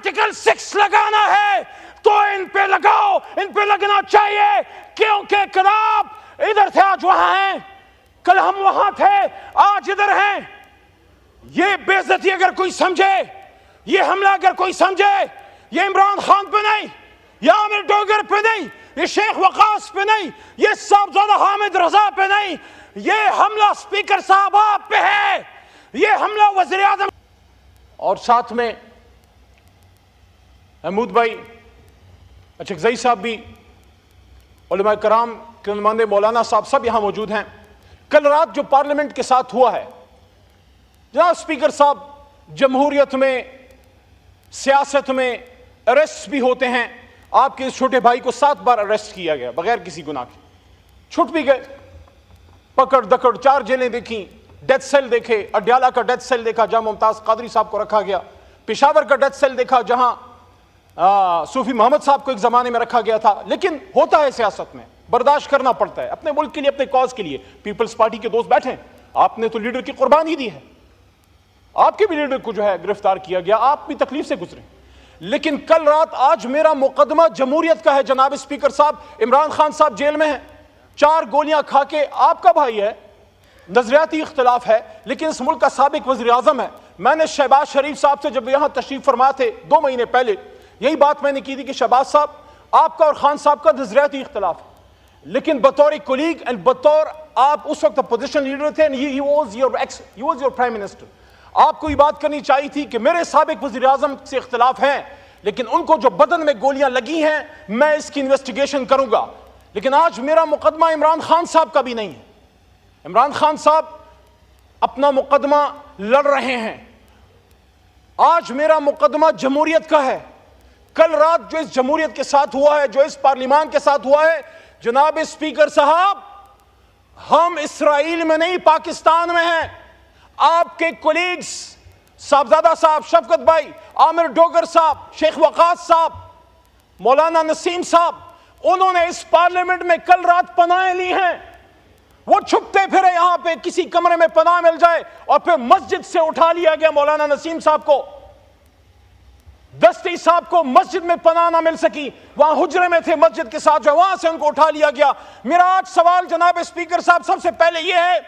Article 6 लगाना है तो इन पे लगाओ, इन पे लगना चाहिए, क्योंकि कल आप इधर थे आज वहां हैं, कल हम वहां थे आज इधर हैं। ये बेइज्जती अगर कोई समझे, ये हमला अगर कोई समझे, ये इमरान खान पे नहीं, ये आमिर डोगर पे नहीं, ये शेख वकास पे नहीं, ये साहबजादा हामिद रजा पे नहीं, ये हमला स्पीकर साहब आप पे है, ये हमला वज़ीर आज़म। और साथ में महमूद भाई अचकज़ई साहब भी, उलमा कराम के नुमाइंदे मौलाना साहब सब यहाँ मौजूद हैं। कल रात जो पार्लियामेंट के साथ हुआ है, जनाब स्पीकर साहब, जमहूरियत में, सियासत में अरेस्ट भी होते हैं। आपके इस छोटे भाई को 7 बार अरेस्ट किया गया बगैर किसी गुनाह के, छुट भी गए। पकड़ दकड़ 4 जेलें देखी, डेथ सेल देखे, अडयाला का डेथ सेल देखा जहां मुमताज कादरी साहब को रखा गया, पेशावर का डेथ सेल देखा जहां सूफी मोहम्मद साहब को एक जमाने में रखा गया था। लेकिन होता है सियासत में, बर्दाश्त करना पड़ता है अपने मुल्क के लिए, अपने कॉज के लिए। पीपल्स पार्टी के दोस्त बैठे हैं, आपने तो लीडर की कुर्बानी दी है, आपके भी लीडर को जो है गिरफ्तार किया गया, आप भी तकलीफ से गुजरे। लेकिन कल रात, आज मेरा मुकदमा जमहूरियत का है। जनाब स्पीकर साहब, इमरान खान साहब जेल में हैं, 4 गोलियां खा के, आपका भाई है, नजरियाती इख्तलाफ है, लेकिन इस मुल्क का साबिक वज़ीर आज़म है। मैंने शहबाज शरीफ साहब से जब यहां तशरीफ फरमा थे 2 महीने पहले, यही बात मैंने की थी कि शहबाज साहब, आपका और खान साहब का नजरियाती इख्तलाफ है, लेकिन बतौर कोलीग एंड बतौर आप उस वक्त अपोजिशन लीडर थे, he was your prime minister, आपको ये बात करनी चाहिए थी कि मेरे साबिक वज़ीर आज़म से इख्तलाफ है, लेकिन उनको जो बदन में गोलियां लगी हैं, मैं इसकी इन्वेस्टिगेशन करूंगा। लेकिन आज मेरा मुकदमा इमरान खान साहब का भी नहीं है। इमरान खान साहब अपना मुकदमा लड़ रहे हैं, आज मेरा मुकदमा जमहूरियत का है। कल रात जो इस जमहूरियत के साथ हुआ है, जो इस पार्लियामान के साथ हुआ है, जनाब स्पीकर साहब, हम इसराइल में नहीं पाकिस्तान में हैं। आपके कोलीग्स साहबजादा साहब, शफकत भाई, आमिर डोगर साहब, शेख वकास साहब, मौलाना नसीम साहब, उन्होंने इस पार्लियामेंट में कल रात पनाहें ली हैं। वो छुपते फिरे यहां पे, किसी कमरे में पनाह मिल जाए, और फिर मस्जिद से उठा लिया गया मौलाना नसीम साहब को, दस्ती साहब को मस्जिद में पनाह ना मिल सकी, वहां हुजरे में थे मस्जिद के साथ, जो वहां से उनको उठा लिया गया। मेरा आज सवाल जनाब स्पीकर साहब सबसे पहले यह है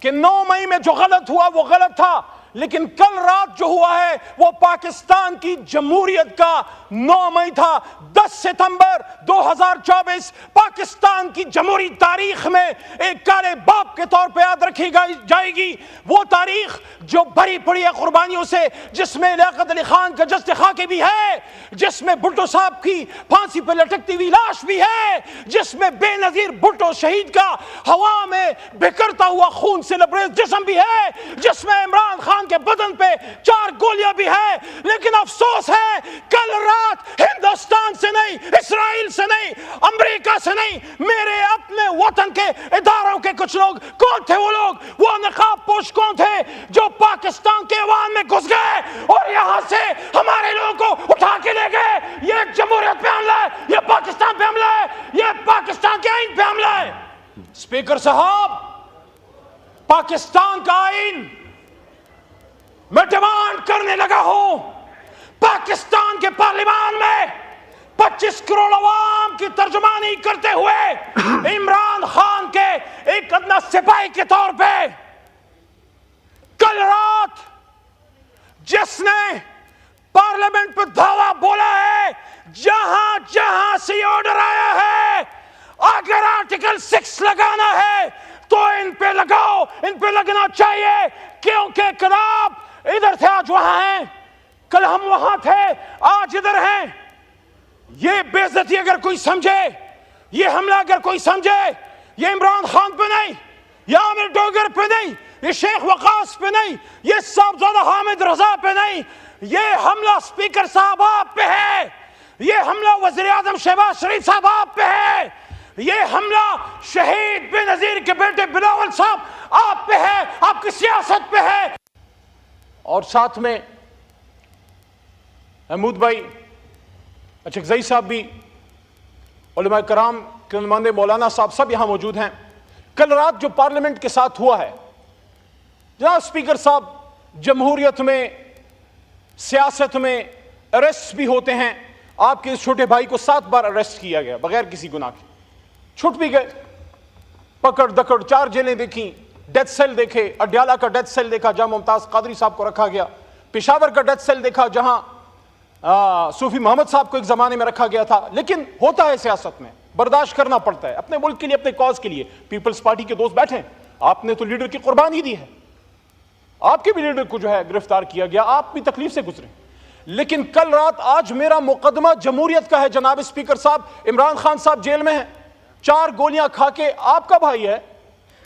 कि 9 मई में जो गलत हुआ वो गलत था, लेकिन कल रात जो हुआ है वो पाकिस्तान की जमहूरियत का 9 मई था। 10 सितंबर 2024 पाकिस्तान की जमहूरी तारीख में एक काले बाप के तौर पे याद रखी जाएगी। वो तारीख जो भरी पड़ी है कुर्बानियों से, जिसमें लियाकत अली खान का जस्ते खाके भी है, जिसमें भुट्टो साहब की फांसी पर लटकती हुई लाश भी है, जिसमें बेनजीर भुट्टो शहीद का हवा में बिखरता हुआ खून से लबरेज जिस्म भी है, जिसमें इमरान खान के बदन पे 4 गोलियां भी है। लेकिन अफसोस है, कल रात हिंदुस्तान से नहीं, इसराइल से नहीं, अमेरिका से नहीं, मेरे अपने वतन के इदारों के कुछ लोग, कौन थे वो लोग, वो नकाब पोश कौन थे, जो पाकिस्तान के ऐवान में घुस गए और यहां से हमारे लोगों को उठा के ले गए। ये जमहूरियत पे हमला है, ये पाकिस्तान पे हमला है, ये पाकिस्तान के आइन पे हमला है। स्पीकर साहब, पाकिस्तान का आइन मैं डिमांड करने लगा हूं, पाकिस्तान के पार्लियामान में 25 करोड़ अवाम की तर्जुमानी करते हुए इमरान खान के एक अदना सिपाही के तौर पे कल रात जिसने पार्लियामेंट पर धावा बोला है, जहां जहां से ऑर्डर आया है, अगर आर्टिकल 6 लगाना है तो इन पे लगाओ, इन पे लगना चाहिए, क्योंकि कल आप इधर थे आज वहां हैं, कल हम वहां थे आज इधर हैं। ये बेइज्जती अगर कोई समझे, ये हमला अगर कोई समझे, ये इमरान खान पे नहीं, ये आमिर डोगर पे नहीं, ये शेख वकास पे नहीं, ये साहबजादा हामिद रजा पे नहीं, ये हमला स्पीकर साहब आप पे है, ये हमला वज़ीर आज़म शहबाज शरीफ साहब आप पे है, ये हमला शहीद बेनजीर के बेटे बिलावल साहब आप पे है, आपकी सियासत पे है। और साथ में महमूद भाई अचकज़ई साहब भी, उलमा कराम के नुमाइंदे मौलाना साहब सब यहां मौजूद हैं। कल रात जो पार्लियामेंट के साथ हुआ है, जनाब स्पीकर साहब, जमहूरियत में, सियासत में اریسٹ بھی ہوتے ہیں. آپ کے اس چھوٹے بھائی کو 7 بار اریسٹ کیا گیا بغیر کسی گناہ کے, چھٹ بھی گئے. پکڑ دکڑ 4 جیلیں دیکھیں, ڈیتھ سیل دیکھے, اڈیالہ کا ڈیتھ سیل دیکھا جہاں ممتاز قادری صاحب کو رکھا گیا, پشاور کا ڈیتھ سیل دیکھا جہاں صوفی محمد صاحب کو ایک زمانے میں رکھا گیا تھا. لیکن ہوتا ہے سیاست میں, برداشت کرنا پڑتا ہے اپنے ملک کے لیے, اپنے کاز کے لیے. پیپلز پارٹی کے دوست بیٹھے, آپ نے تو لیڈر کی قربانی دی ہے, آپ کے بھی لیڈر کو جو ہے گرفتار کیا گیا, آپ بھی تکلیف سے گزرے. لیکن کل رات آج میرا مقدمہ جمہوریت کا ہے. جناب اسپیکر صاحب, عمران خان صاحب جیل میں ہیں, 4 گولیاں کھا کے, آپ کا بھائی ہے,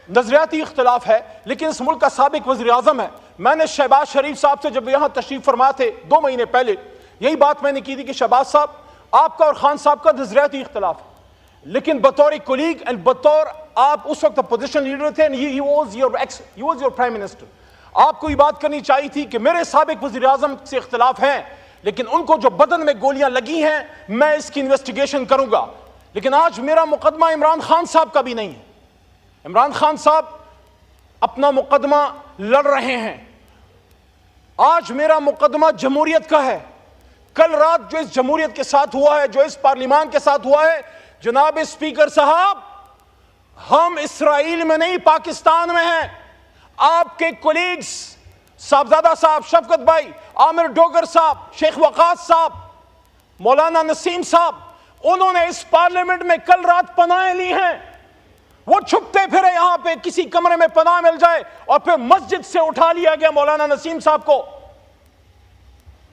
نظریاتی اختلاف ہے لیکن اس ملک کا سابق وزیر اعظم ہے. میں نے شہباز شریف صاحب سے جب یہاں تشریف فرما تھے 2 مہینے پہلے, یہی بات میں نے کی تھی کہ شہباز صاحب آپ کا اور خان صاحب کا نظریاتی اختلاف ہے, لیکن بطور کولیگ اینڈ بطور آپ اس وقت اپوزیشن لیڈر تھے, he was your prime minister, آپ کو یہ بات کرنی چاہیے تھی کہ میرے سابق وزیر اعظم سے اختلاف ہیں لیکن ان کو جو بدن میں گولیاں لگی ہیں میں اس کی انویسٹیگیشن کروں گا. لیکن آج میرا مقدمہ عمران خان صاحب کا بھی نہیں ہے. عمران خان صاحب اپنا مقدمہ لڑ رہے ہیں, آج میرا مقدمہ جمہوریت کا ہے. کل رات جو اس جمہوریت کے ساتھ ہوا ہے, جو اس پارلیمان کے ساتھ ہوا ہے, جناب اسپیکر صاحب, ہم اسرائیل میں نہیں پاکستان میں ہیں. آپ کے کولیگز صاحبزادہ صاحب, شفقت بھائی, عامر ڈوگر صاحب, شیخ وقاص صاحب, مولانا نسیم صاحب, انہوں نے اس پارلیمنٹ میں کل رات پناہیں لی ہیں. وہ چھپتے پھرے یہاں پہ, کسی کمرے میں پناہ مل جائے, اور پھر مسجد سے اٹھا لیا گیا مولانا نسیم صاحب کو,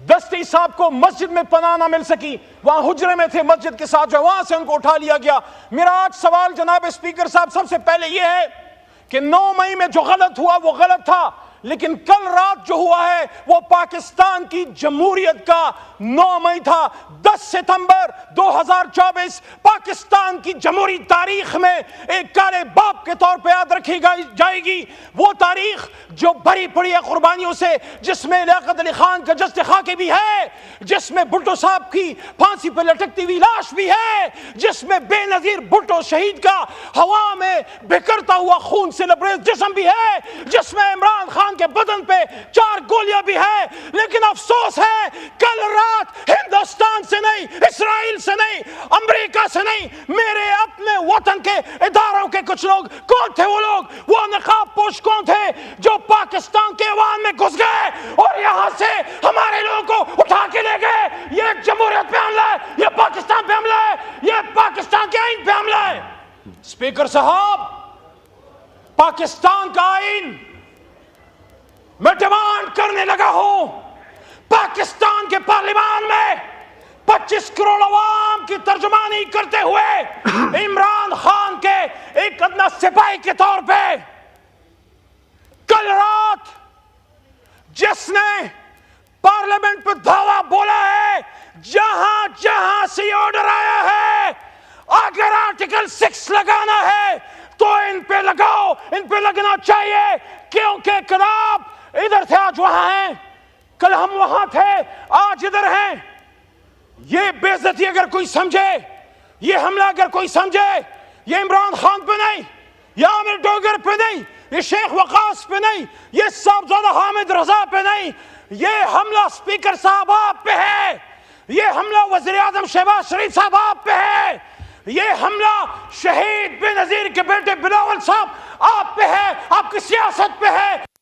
دستی صاحب کو مسجد میں پناہ نہ مل سکی, وہاں حجرے میں تھے مسجد کے ساتھ, جو وہاں سے ان کو اٹھا لیا گیا. میرا آج سوال جناب اسپیکر صاحب سب سے پہلے یہ ہے کہ 9 مئی میں جو غلط ہوا وہ غلط تھا, لیکن کل رات جو ہوا ہے وہ پاکستان کی جمہوریت کا 9 مئی تھا. 10 ستمبر 2024 پاکستان کی جمہوری تاریخ میں ایک کالے باپ کے طور پہ یاد رکھی جائے گی. وہ تاریخ جو بھری پڑی ہے قربانیوں سے, جس میں لیاقت علی خان کا جسد خاکے بھی ہے, جس میں بھٹو صاحب کی پھانسی پہ لٹکتی ہوئی لاش بھی ہے, جس میں بے نظیر بھٹو شہید کا ہوا میں بکھرتا ہوا خون سے لبریز جسم بھی ہے, جس میں عمران خان کے بدن پہ 4 گولیاں بھی ہے. لیکن افسوس ہے کل رات ہندوستان سے نہیں, اسرائیل سے نہیں, امریکہ سے نہیں, میرے اپنے وطن کے اداروں کے کچھ لوگ, کون تھے وہ لوگ, وہ نقاب پوش کون تھے جو پاکستان کے عوام میں گھس گئے اور یہاں سے ہمارے لوگوں کو اٹھا کے لے گئے. یہ جمہوریت پہ حملہ ہے, یہ پاکستان پہ حملہ ہے, یہ پاکستان کے آئین پہ حملہ ہے. اسپیکر صاحب, پاکستان کا آئین میں ڈیمانڈ کرنے لگا ہوں, پاکستان کے پارلیمان میں 25 کروڑ عوام کی ترجمانی کرتے ہوئے عمران خان کے ایک ادنا سپاہی کے طور پہ کل رات جس نے پارلیمنٹ پہ دعویٰ بولا ہے, جہاں جہاں سے آرڈر آیا ہے, اگر آرٹیکل 6 لگانا ہے تو ان پہ لگاؤ, ان پہ لگنا چاہیے, کیونکہ کل آپ ادھر تھے آج وہاں ہیں, کل ہم وہاں تھے آج ادھر ہیں. یہ بے عزتی اگر کوئی سمجھے, یہ حملہ اگر کوئی سمجھے, یہ عمران خان پہ نہیں, یہ عامر ڈوگر پہ نہیں, یہ شیخ وقاص پہ نہیں, یہ صاحبزادہ حامد رضا پہ نہیں, یہ حملہ اسپیکر صاحب آپ پہ ہے, یہ حملہ وزیر اعظم شہباز شریف صاحب آپ پہ ہے, یہ حملہ شہید بے نظیر کے بیٹے بلاول صاحب آپ پہ ہے, آپ کی سیاست پہ ہے.